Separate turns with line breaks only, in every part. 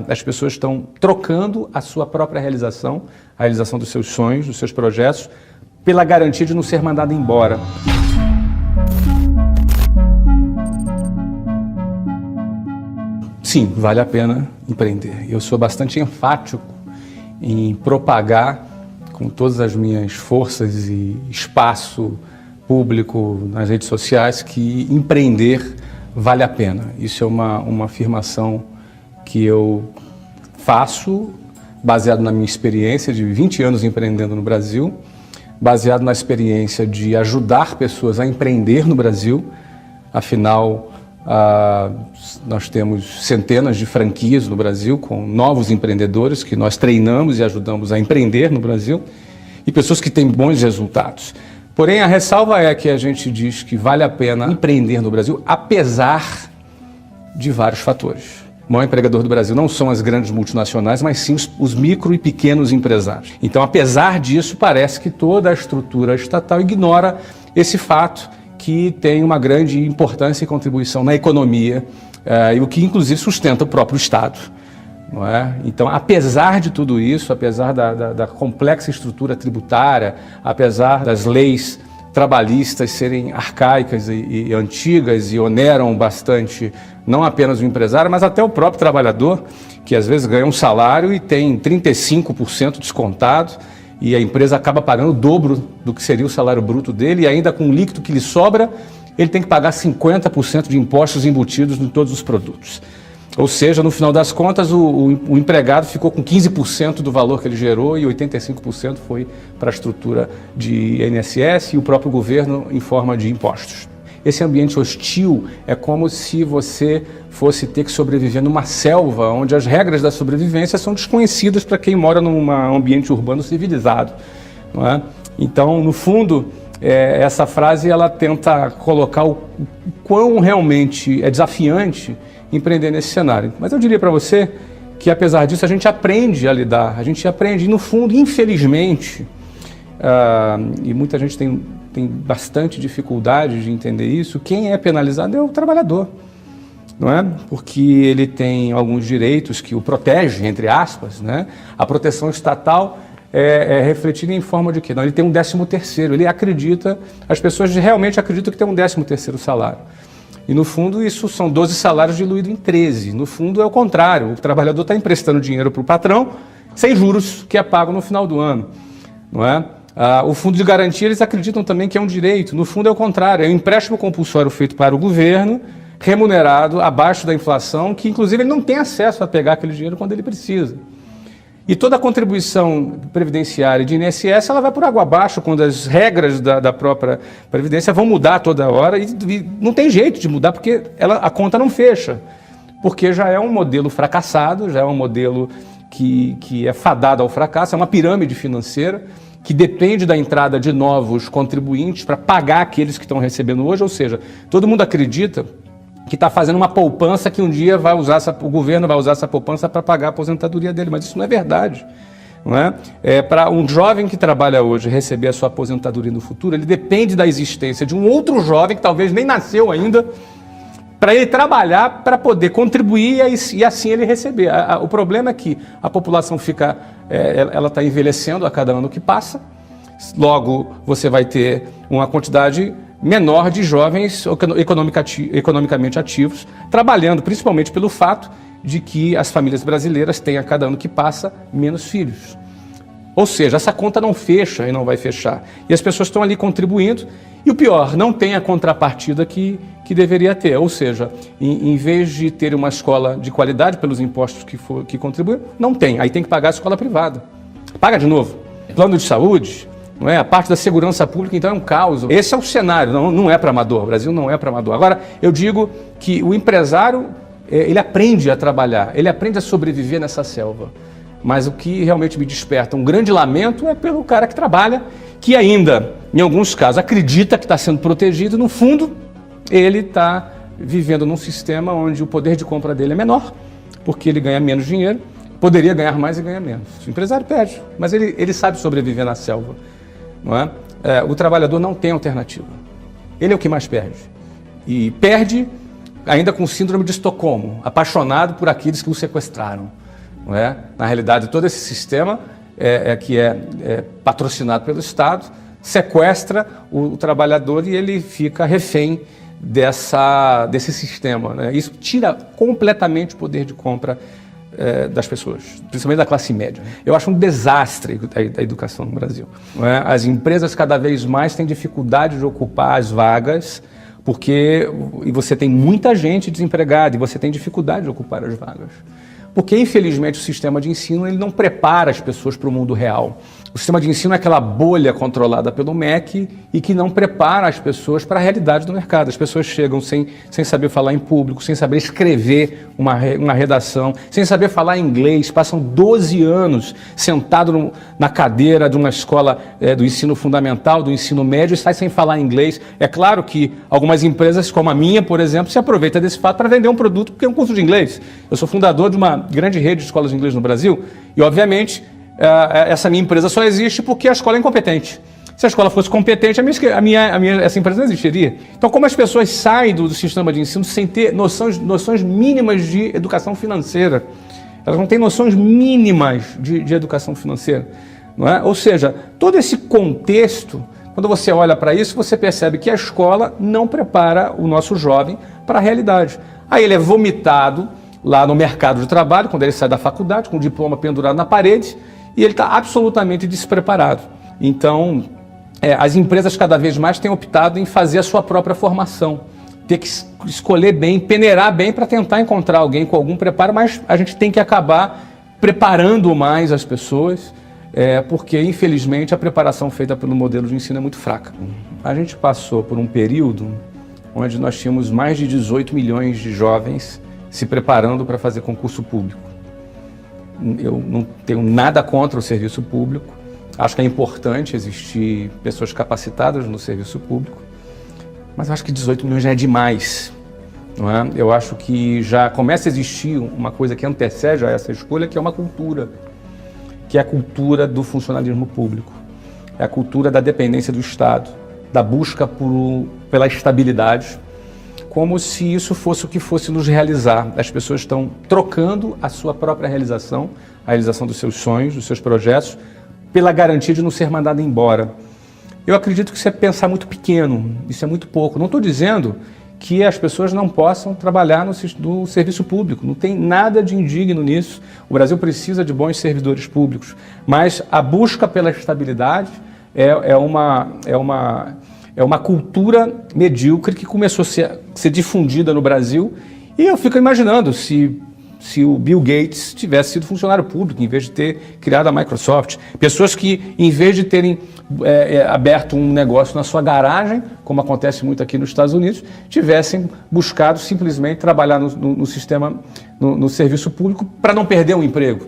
As pessoas estão trocando a sua própria realização, a realização dos seus sonhos, dos seus projetos, pela garantia de não ser mandado embora. Sim, vale a pena empreender. Eu sou bastante enfático em propagar com todas as minhas forças e espaço público nas redes sociais que empreender vale a pena. Isso é uma afirmação que eu faço baseado na minha experiência de 20 anos empreendendo no Brasil, baseado na experiência de ajudar pessoas a empreender no Brasil. Afinal, nós temos centenas de franquias no Brasil com novos empreendedores que nós treinamos e ajudamos a empreender no Brasil e pessoas que têm bons resultados. Porém, a ressalva é que a gente diz que vale a pena empreender no Brasil, apesar de vários fatores. O maior empregador do Brasil não são as grandes multinacionais, mas sim os micro e pequenos empresários. Então, apesar disso, parece que toda a estrutura estatal ignora esse fato que tem uma grande importância e contribuição na economia, e o que inclusive sustenta o próprio Estado. Não é? Então, apesar de tudo isso, apesar da complexa estrutura tributária, apesar das leis trabalhistas serem arcaicas e antigas e oneram bastante não apenas o empresário, mas até o próprio trabalhador, que às vezes ganha um salário e tem 35% descontado, e a empresa acaba pagando o dobro do que seria o salário bruto dele, e ainda com o líquido que lhe sobra, ele tem que pagar 50% de impostos embutidos em todos os produtos. Ou seja, no final das contas, o empregado ficou com 15% do valor que ele gerou e 85% foi para a estrutura de INSS e o próprio governo em forma de impostos. Esse ambiente hostil é como se você fosse ter que sobreviver numa selva onde as regras da sobrevivência são desconhecidas para quem mora num ambiente urbano civilizado, não é? Então, no fundo, essa frase ela tenta colocar o quão realmente é desafiante empreender nesse cenário. Mas eu diria para você que, apesar disso, a gente aprende a lidar, a gente aprende, e no fundo, infelizmente, e muita gente tem bastante dificuldade de entender isso, quem é penalizado é o trabalhador, não é? Porque ele tem alguns direitos que o protegem, entre aspas, né? A proteção estatal é refletida em forma de quê? Não, ele tem um 13º, ele acredita, as pessoas realmente acreditam que tem um 13º salário. E, no fundo, isso são 12 salários diluídos em 13. No fundo, é o contrário. O trabalhador está emprestando dinheiro para o patrão sem juros, que é pago no final do ano, não é? O fundo de garantia, eles acreditam também que é um direito. No fundo, é o contrário. É um empréstimo compulsório feito para o governo, remunerado abaixo da inflação, que, inclusive, ele não tem acesso a pegar aquele dinheiro quando ele precisa. E toda a contribuição previdenciária de INSS, ela vai por água abaixo quando as regras da própria Previdência vão mudar toda hora e não tem jeito de mudar porque a conta não fecha, porque já é um modelo fracassado, já é um modelo que é fadado ao fracasso, é uma pirâmide financeira que depende da entrada de novos contribuintes para pagar aqueles que estão recebendo hoje, ou seja, todo mundo acredita que está fazendo uma poupança que um dia o governo vai usar essa poupança para pagar a aposentadoria dele, mas isso não é verdade. Não é? Para um jovem que trabalha hoje receber a sua aposentadoria no futuro, ele depende da existência de um outro jovem que talvez nem nasceu ainda, para ele trabalhar, para poder contribuir e assim ele receber. O problema é que a população ela está envelhecendo a cada ano que passa, logo você vai ter uma quantidade menor de jovens economicamente ativos, trabalhando principalmente pelo fato de que as famílias brasileiras têm a cada ano que passa menos filhos. Ou seja, essa conta não fecha e não vai fechar. E as pessoas estão ali contribuindo e o pior, não tem a contrapartida que deveria ter. Ou seja, em vez de ter uma escola de qualidade pelos impostos que contribuem, não tem. Aí tem que pagar a escola privada. Paga de novo. Plano de saúde, não é? A parte da segurança pública, então, é um caos. Esse é o cenário, não é para amador. O Brasil não é para amador. Agora, eu digo que o empresário, ele aprende a trabalhar, ele aprende a sobreviver nessa selva. Mas o que realmente me desperta um grande lamento é pelo cara que trabalha, que ainda, em alguns casos, acredita que está sendo protegido, no fundo, ele está vivendo num sistema onde o poder de compra dele é menor, porque ele ganha menos dinheiro, poderia ganhar mais e ganha menos. O empresário perde, mas ele sabe sobreviver na selva. Não é? O trabalhador não tem alternativa. Ele é o que mais perde. E perde ainda com síndrome de Estocolmo, apaixonado por aqueles que o sequestraram. não é? Na realidade, todo esse sistema que é patrocinado pelo Estado sequestra o trabalhador e ele fica refém desse sistema, né? Isso tira completamente o poder de compra das pessoas, principalmente da classe média. Eu acho um desastre a educação no Brasil, não é? As empresas cada vez mais têm dificuldade de ocupar as vagas, e você tem muita gente desempregada e você tem dificuldade de ocupar as vagas. Porque, infelizmente, o sistema de ensino ele não prepara as pessoas para o mundo real. O sistema de ensino é aquela bolha controlada pelo MEC e que não prepara as pessoas para a realidade do mercado. As pessoas chegam sem saber falar em público, sem saber escrever uma redação, sem saber falar inglês, passam 12 anos sentado na cadeira de uma escola do ensino fundamental, do ensino médio, e sai sem falar inglês. É claro que algumas empresas, como a minha, por exemplo, se aproveitam desse fato para vender um produto porque é um curso de inglês. Eu sou fundador de uma grande rede de escolas de inglês no Brasil e, obviamente, essa minha empresa só existe porque a escola é incompetente. Se a escola fosse competente, essa empresa não existiria. Então, como as pessoas saem do sistema de ensino sem ter noções mínimas de educação financeira, elas não têm noções mínimas de educação financeira, não é? Ou seja, todo esse contexto, quando você olha para isso, você percebe que a escola não prepara o nosso jovem para a realidade. Aí ele é vomitado lá no mercado de trabalho, quando ele sai da faculdade, com o diploma pendurado na parede, e ele está absolutamente despreparado. Então, as empresas cada vez mais têm optado em fazer a sua própria formação, ter que escolher bem, peneirar bem para tentar encontrar alguém com algum preparo, mas a gente tem que acabar preparando mais as pessoas, porque, infelizmente, a preparação feita pelo modelo de ensino é muito fraca. A gente passou por um período onde nós tínhamos mais de 18 milhões de jovens se preparando para fazer concurso público. Eu não tenho nada contra o serviço público, acho que é importante existir pessoas capacitadas no serviço público, mas acho que 18 milhões já é demais, não é? Eu acho que já começa a existir uma coisa que antecede a essa escolha, que é uma cultura, que é a cultura do funcionalismo público, é a cultura da dependência do Estado, da busca pela estabilidade, como se isso fosse o que fosse nos realizar. As pessoas estão trocando a sua própria realização, a realização dos seus sonhos, dos seus projetos, pela garantia de não ser mandado embora. Eu acredito que isso é pensar muito pequeno, isso é muito pouco. Não estou dizendo que as pessoas não possam trabalhar no serviço público, não tem nada de indigno nisso. O Brasil precisa de bons servidores públicos, mas a busca pela estabilidade é uma cultura medíocre que começou a ser difundida no Brasil, e eu fico imaginando se o Bill Gates tivesse sido funcionário público, em vez de ter criado a Microsoft. Pessoas que, em vez de terem aberto um negócio na sua garagem, como acontece muito aqui nos Estados Unidos, tivessem buscado simplesmente trabalhar no sistema, no serviço público, para não perder um emprego,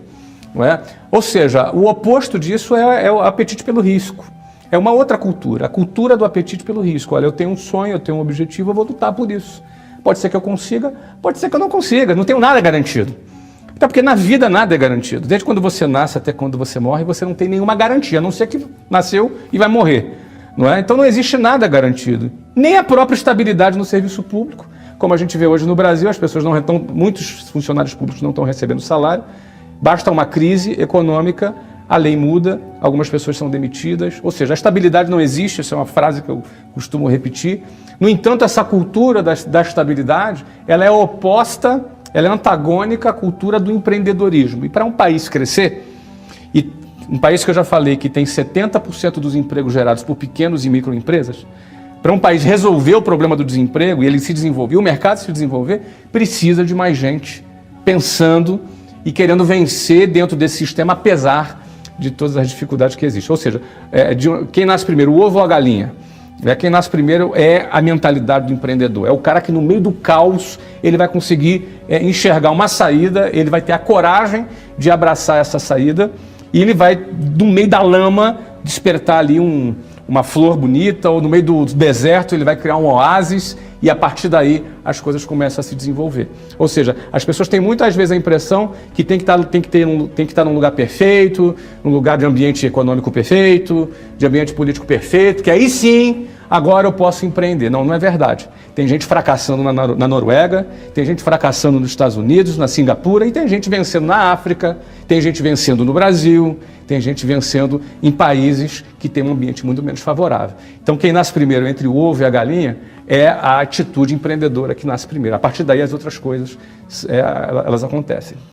não é? Ou seja, o oposto disso é o apetite pelo risco. É uma outra cultura, a cultura do apetite pelo risco. Olha, eu tenho um sonho, eu tenho um objetivo, eu vou lutar por isso. Pode ser que eu consiga, pode ser que eu não consiga, não tenho nada garantido. Até porque na vida nada é garantido. Desde quando você nasce até quando você morre, você não tem nenhuma garantia, a não ser que nasceu e vai morrer, não é? Então não existe nada garantido. Nem a própria estabilidade no serviço público, como a gente vê hoje no Brasil, as pessoas muitos funcionários públicos não estão recebendo salário, basta uma crise econômica, a lei muda, algumas pessoas são demitidas, ou seja, a estabilidade não existe, essa é uma frase que eu costumo repetir. No entanto, essa cultura da estabilidade, ela é oposta, ela é antagônica à cultura do empreendedorismo. E para um país crescer, e um país que eu já falei que tem 70% dos empregos gerados por pequenos e microempresas, para um país resolver o problema do desemprego e ele se desenvolver, o mercado se desenvolver, precisa de mais gente pensando e querendo vencer dentro desse sistema, apesar de todas as dificuldades que existem. Ou seja, quem nasce primeiro, o ovo ou a galinha? Quem nasce primeiro é a mentalidade do empreendedor. É o cara que no meio do caos ele vai conseguir enxergar uma saída, ele vai ter a coragem de abraçar essa saída e ele vai, no meio da lama, despertar ali uma flor bonita, ou no meio do deserto ele vai criar um oásis e a partir daí as coisas começam a se desenvolver. Ou seja, as pessoas têm muitas vezes a impressão que tem que estar num lugar perfeito, num lugar de ambiente econômico perfeito, de ambiente político perfeito, que aí sim agora eu posso empreender. Não, não é verdade. Tem gente fracassando na Noruega, tem gente fracassando nos Estados Unidos, na Singapura, e tem gente vencendo na África, tem gente vencendo no Brasil, tem gente vencendo em países que têm um ambiente muito menos favorável. Então, quem nasce primeiro entre o ovo e a galinha é a atitude empreendedora que nasce primeiro. A partir daí, as outras coisas elas acontecem.